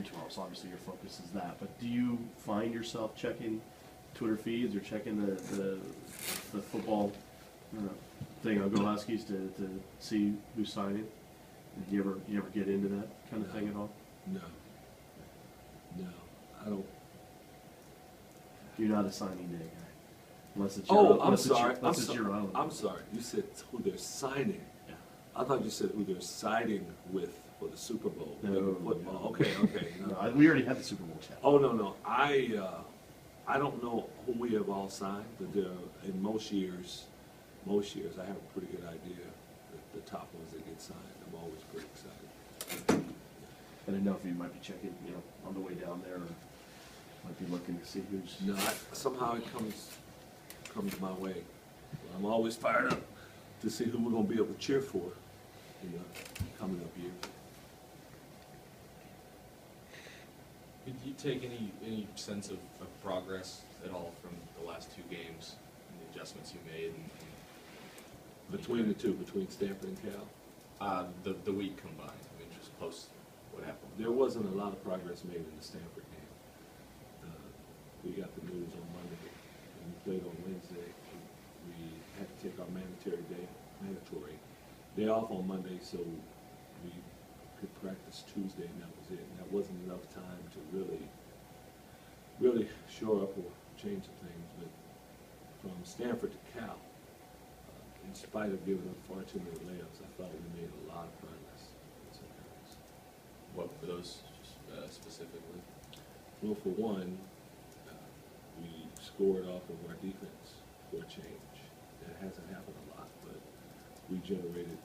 tomorrow, so obviously your focus is that. But do you find yourself checking Twitter feeds or checking the football thing on Go Huskies to see who's signing? Do you ever get into that kind of thing at all? No, I don't. You're not a signing day guy, unless it's your I'm sorry. your own. I'm sorry. You said who they're signing. Yeah. I thought you said who they're siding with for the Super Bowl. No, football. no. Okay. No, we already had the Super Bowl chat. Oh no. I don't know who we have all signed, but in most years I have a pretty good idea the top ones that get signed. I'm always pretty excited. I didn't know if you might be checking, on the way down there, or might be looking to see who's. No, somehow it comes my way. I'm always fired up to see who we're going to be able to cheer for in the coming up year. Did you take any sense of progress at all from the last two games and the adjustments you made? Between the two, between Stanford and Cal? The week combined, just post what happened. There wasn't a lot of progress made in the Stanford game. We got the news on Monday, and we played on Wednesday. We had to take our mandatory day off on Monday, so we could practice Tuesday, and that was it. And that wasn't enough time to really shore up or change some things. But from Stanford to Cal, in spite of giving them far too many layups, I thought we made a lot of progress in some areas. What were those specifically? Well, for one, we scored off of our defense for a change. That hasn't happened a lot, but we generated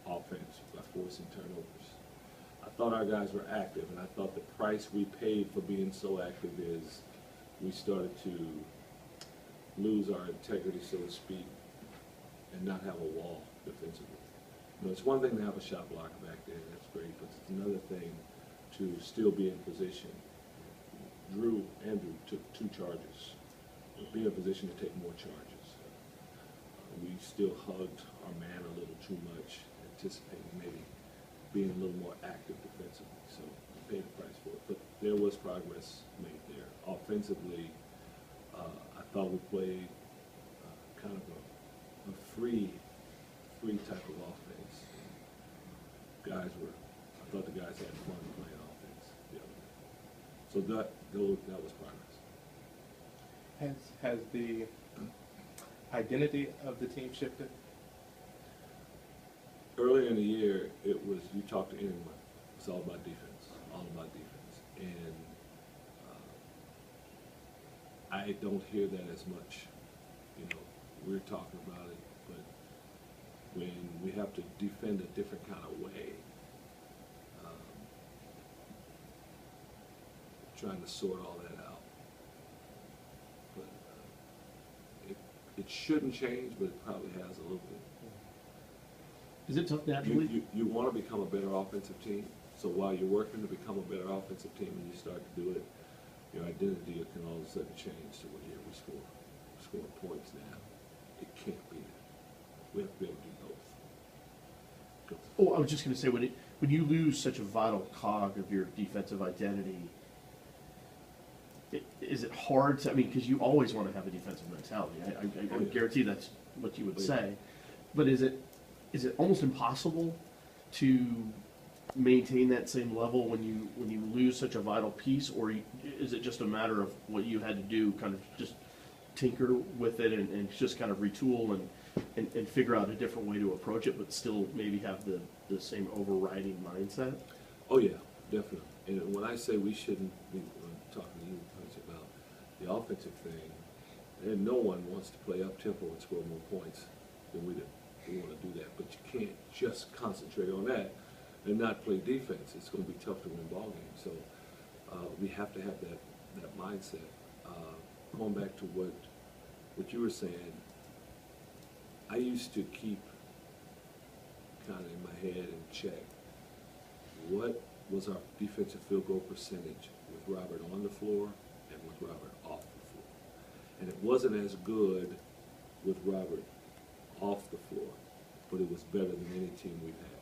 offense by forcing turnovers. I thought our guys were active, and I thought the price we paid for being so active is we started to lose our integrity, so to speak, and not have a wall defensively. It's one thing to have a shot blocker back there, that's great, but it's another thing to still be in position. Andrew took 2 charges, be in a position to take more charges. We still hugged our man a little too much, anticipating maybe being a little more active defensively, so we paid the price for it. But there was progress made there. Offensively, I thought we played kind of a free type of offense. I thought the guys had fun playing offense the other day. So that was progress. Has the identity of the team shifted? Earlier in the year, it was, you talk to anyone, it's all about defense. And I don't hear that as much. We're talking about it, but when we have to defend a different kind of way, trying to sort all that out. But it shouldn't change, but it probably has a little bit. Is it tough naturally? You want to become a better offensive team, so while you're working to become a better offensive team and you start to do it, your identity can all of a sudden change to where we score points now. It can't be that. We have to be able to do both. Oh, I was just going to say, when you lose such a vital cog of your defensive identity, is it hard to, because you always want to have a defensive mentality. I guarantee that's what you would say. But is it almost impossible to maintain that same level when you lose such a vital piece, or is it just a matter of what you had to do, kind of just tinker with it and just kind of retool and figure out a different way to approach it, but still maybe have the same overriding mindset? Oh yeah, definitely. And when I say we shouldn't be talking to you about the offensive thing, and no one wants to play up tempo and score more points than we do. We want to do that, but you can't just concentrate on that and not play defense. It's going to be tough to win ball games. So we have to have that mindset. Going back to what you were saying, I used to keep kind of in my head and check what was our defensive field goal percentage with Robert on the floor and with Robert off the floor. And it wasn't as good with Robert off the floor, but it was better than any team we've had.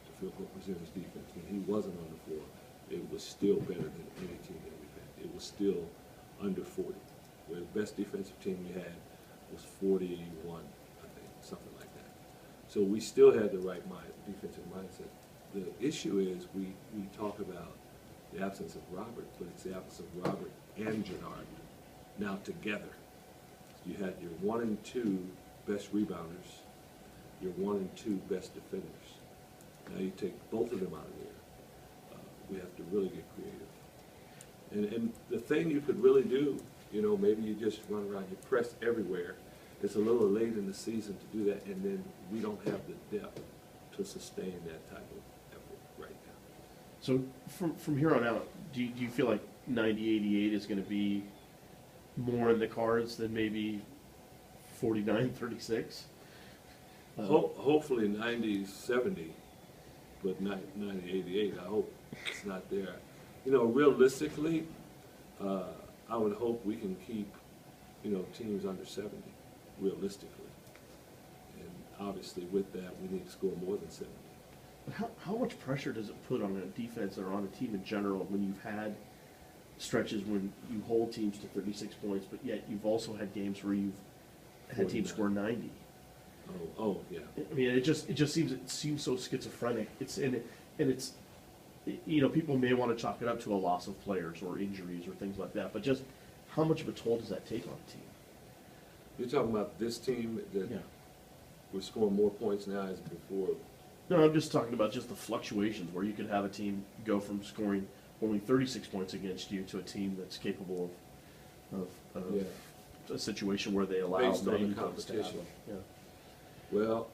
The field goal percentage defense, when he wasn't on the floor, it was was still better than any team that we've had. It was still under 40. Where the best defensive team we had was 41, I think, something like that. So we still had the right defensive mindset. The issue is we talk about the absence of Robert, but it's the absence of Robert and Jannard now together. You had your 1 and 2 best rebounders, your 1 and 2 best defenders. Now you take both of them out of there. We have to really get creative. And the thing you could really do, you know, maybe you just run around, you press everywhere. It's a little late in the season to do that, and then we don't have the depth to sustain that type of effort right now. So from here on out, do you feel like 90-88 is going to be more in the cards than maybe 49-36? Hopefully 90-70, but not 90-88. I hope it's not there. You know, realistically, I would hope we can keep, you know, teams under 70, realistically. And obviously with that, we need to score more than 70. But how much pressure does it put on a defense or on a team in general when you've had stretches when you hold teams to 36 points, but yet you've also had games where you've had teams score 90? Oh, yeah. I mean, it seems so schizophrenic. It's you know, people may want to chalk it up to a loss of players or injuries or things like that, but just how much of a toll does that take on a team? You're talking about this team that we're scoring more points now as before? No, I'm just talking about just the fluctuations where you could have a team go from scoring only 36 points against you to a team that's capable of a situation where they allow based on 90 the points to happen. competition. Yeah. Well,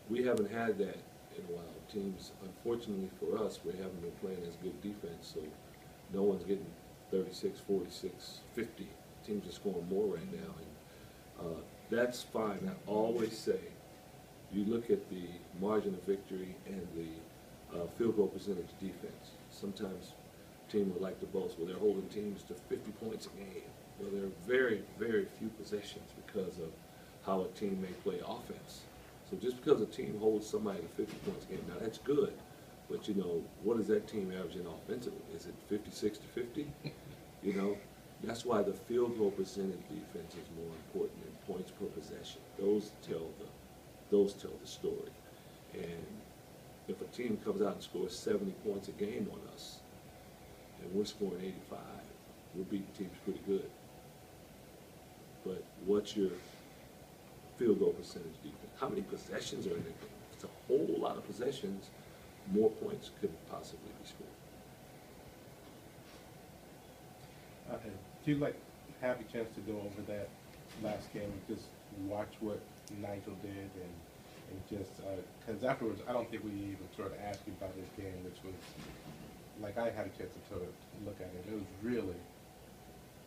we haven't had that in a while. Teams, unfortunately for us, we haven't been playing as good defense, so no one's getting 36, 46, 50. Teams are scoring more right now, and that's fine. I always say, you look at the margin of victory and the field goal percentage defense. Sometimes teams would like to boast, well, they're holding teams to 50 points a game. Well, there are very, very few possessions because of how a team may play offense. So just because a team holds somebody to 50 points a game, now that's good, but you know, what is that team averaging offensively? Is it 56 to 50? You know, that's why the field goal percentage defense is more important than points per possession. Those tell the story. And if a team comes out and scores 70 points a game on us, and we're scoring 85, we're beating teams pretty good. But what's your field goal percentage defense? How many possessions are in a game? It's a whole lot of possessions. More points could possibly be scored. Do you have a chance to go over that last game and just watch what Nigel did and just because afterwards I don't think we even sort of asked you about this game, which was like I had a chance to look at it. It was really,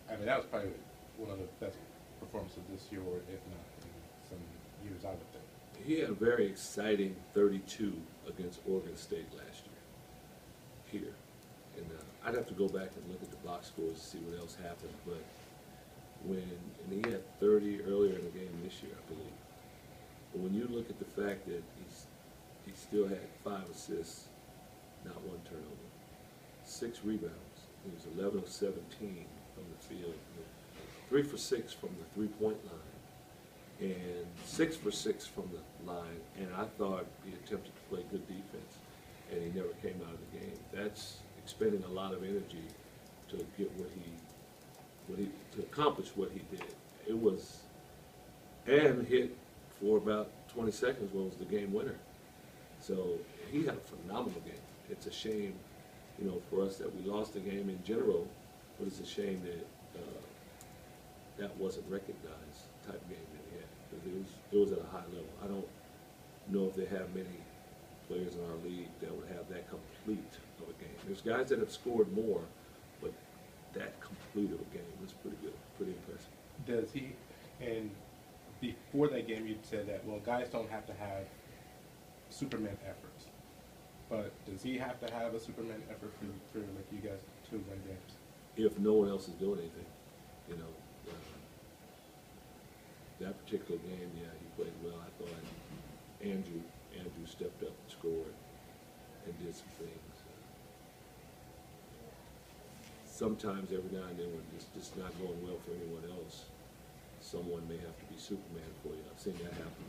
I mean, that was probably one of the best performances this year, or if not in some years, I would think. He had a very exciting 32 against Oregon State last year here. And I'd have to go back and look at the box scores to see what else happened. But and he had 30 earlier in the game this year, I believe. But when you look at the fact that he still had 5 assists, not 1 turnover, 6 rebounds. He was 11 of 17 from the field, 3 for 6 from the 3-point line, and 6 for 6 from the line. And I thought he attempted to play good defense, and he never came out of the game. That's expending a lot of energy to get to accomplish what he did. It was, and hit for about 20 seconds when it was the game winner. So he had a phenomenal game. It's a shame, you know, for us that we lost the game in general, but it's a shame that that wasn't recognized type game that he had, because it was at a high level. I don't know if they have many players in our league that would have that complete of a game. There's guys that have scored more, but that complete of a game was pretty good, pretty impressive. Does he, and before that game you said that, well, guys don't have to have Superman efforts, but does he have to have a Superman effort for like you guys to win games? If no one else is doing anything, you know. That particular game, yeah, he played well. I thought Andrew stepped up and scored and did some things. sometimes every now and then when it's just not going well for anyone else, someone may have to be Superman for you. I've seen that happen.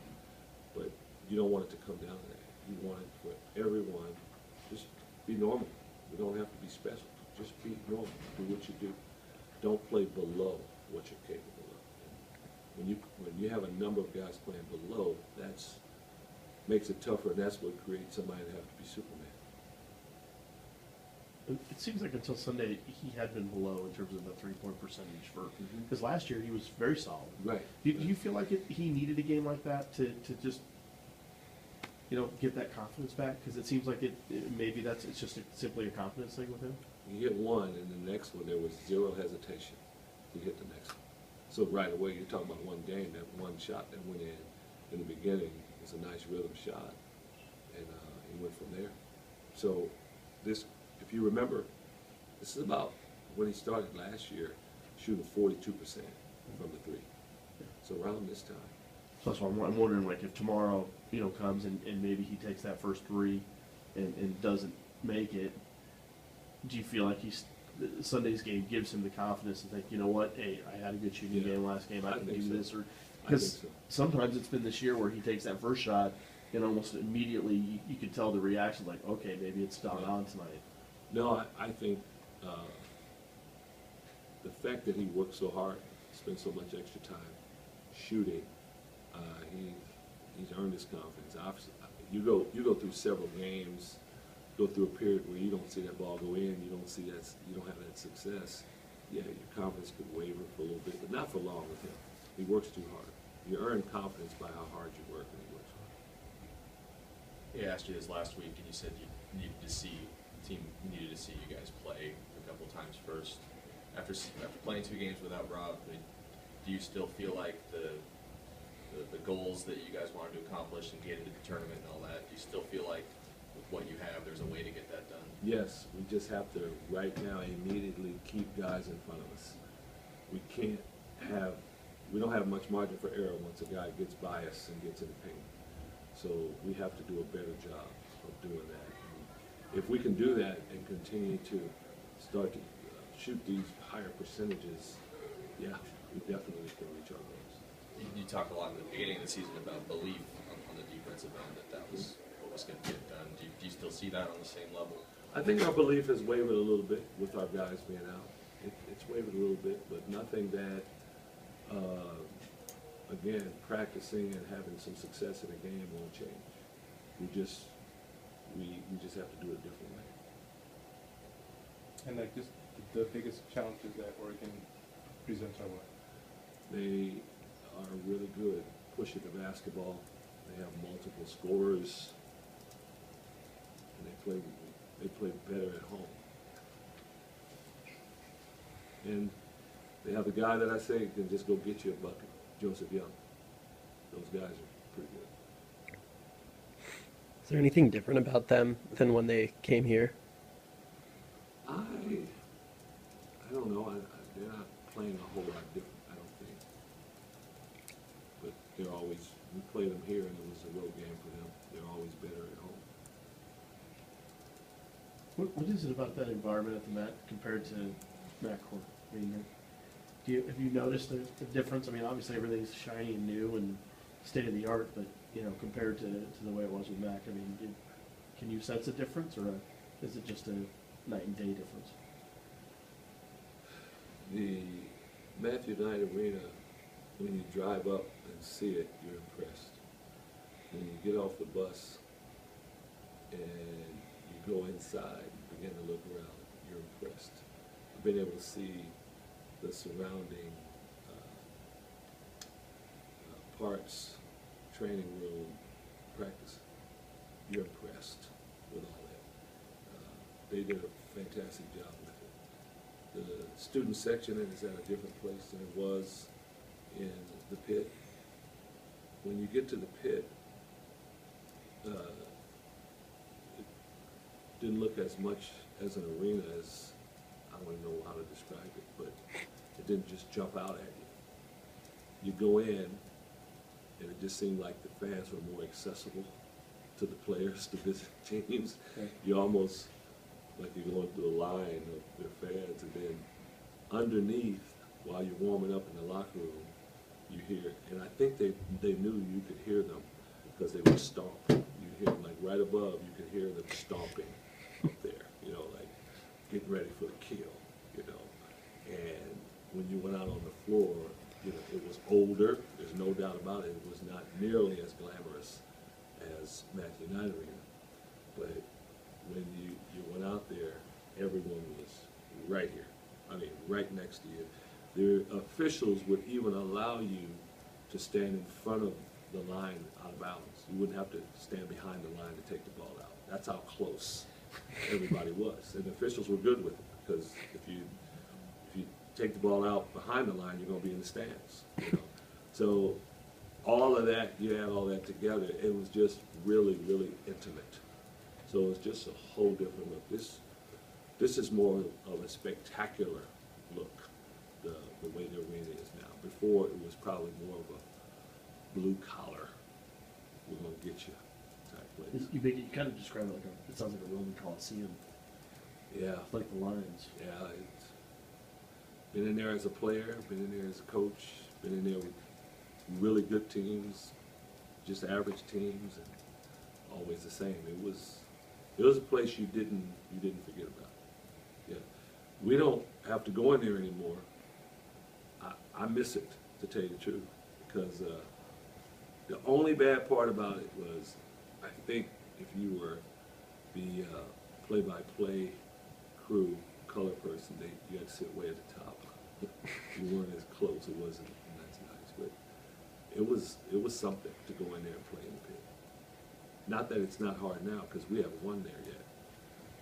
But you don't want it to come down to that. You want it for everyone, just be normal. You don't have to be special. Just be normal. Do what you do. Don't play below what you're capable of. And when you have a number of guys playing below, that's makes it tougher, and that's what creates somebody to have to be Superman. It seems like until Sunday, he had been below in terms of the three-point percentage for, Mhm. because last year he was very solid. Right. Do you feel like he needed a game like that to just, get that confidence back? Because it seems like maybe it's just simply a confidence thing with him. You hit one, and the next one there was zero hesitation. You hit the next one. So right away, you're talking about one game, that one shot that went in the beginning was a nice rhythm shot, and he went from there. So this, if you remember, this is about when he started last year, shooting 42% from the three. So around this time. So that's why I'm wondering, like, if tomorrow, comes and maybe he takes that first three and doesn't make it, do you feel like Sunday's game gives him the confidence to think, you know what, hey, I had a good shooting game last game, I can think do so. this, or I think because so. sometimes it's been this year where he takes that first shot and almost immediately you can tell the reaction, like, okay, maybe it's not on tonight. No, I think the fact that he worked so hard, spent so much extra time shooting, he's earned his confidence. Obviously, you go through several games, go through a period where you don't see that ball go in, you don't have that success. Yeah, your confidence could waver for a little bit, but not for long with him. He works too hard. You earn confidence by how hard you work, and he works hard. He asked you this last week, and you said the team needed to see you guys play a couple times first. After playing 2 games without Rob, do you still feel like the goals that you guys wanted to accomplish and get into the tournament and all that, do you still feel like with what you have, there's a way to get that done? Yes, we just have to right now immediately keep guys in front of us. We don't have much margin for error once a guy gets by us and gets in the paint. So we have to do a better job of doing that. And if we can do that and continue to start to shoot these higher percentages, yeah, we definitely can reach our goals. You talked a lot at the beginning of the season about belief on the defensive end, that was what was going to get done. Do you still see that on the same level? I think our belief has wavered a little bit with our guys being out. It's wavered a little bit, but nothing that, again, practicing and having some success in a game won't change. We just have to do it a different way. And like just the biggest challenges that Oregon presents our way. They are really good pushing the basketball. They have multiple scorers, and they play better at home. And they have a guy that I say can just go get you a bucket, Joseph Young. Those guys are pretty good. Is there anything different about them than when they came here? I don't know. They're not playing a whole lot different, I don't think. But we played them here, and it was a road game for them. They're always better at home. What is it about that environment at the Met compared to Matt Court? I mean, have you noticed the difference? I mean, obviously everything's shiny and new and state of the art, but compared to the way it was with Mac, I mean, can you sense a difference, or is it just a night and day difference? The Matthew Knight Arena, when you drive up and see it, you're impressed. When you get off the bus and you go inside and begin to look around, you're impressed. You've been able to see the surrounding parts, training room, practice. You're impressed with all that. They did a fantastic job with it. The student section is at a different place than it was in the pit. When you get to the pit, it didn't look as much as an arena as, I don't even know how to describe it, but it didn't just jump out at you. You go in, and it just seemed like the fans were more accessible to the players, to visit teams. Okay. You almost, like you're going through a line of their fans, and then underneath, while you're warming up in the locker room, you hear, and I think they knew you could hear them because they would stomp. You hear them like right above, you could hear them stomping up there, you know, like getting ready for the kill, you know. And when you went out on the floor, you know, it was older, there's no doubt about it. It was not nearly as glamorous as Matthew Knight Arena. But when you went out there, everyone was right here. I mean, right next to you. The officials would even allow you to stand in front of the line out of bounds. You wouldn't have to stand behind the line to take the ball out. That's how close everybody was. And the officials were good with it, because if you take the ball out behind the line, you're going to be in the stands. You know? So all of that, you add all that together, it was just really, really intimate. So it's just a whole different look. This is more of a spectacular look, the way the arena is now. Before, it was probably more of a blue collar, we're going to get you type place. You kind of describe it like it sounds like a Roman Coliseum, Yeah, like the Lions. yeah. It's been in there as a player, been in there as a coach, been in there with really good teams, just average teams, and always the same. It was a place you didn't forget about. Yeah, we don't have to go in there anymore. I miss it, to tell you the truth, because the only bad part about it was, I think if you were the play-by-play crew, color person, you had to sit way at the top. You weren't as close. It wasn't as nice, but it was something to go in there and play in the pit. Not that it's not hard now, because we haven't won there yet,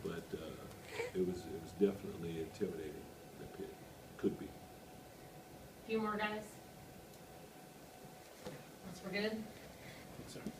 but it was definitely intimidating. The pit could be. Few more guys. Once we're good. Sorry.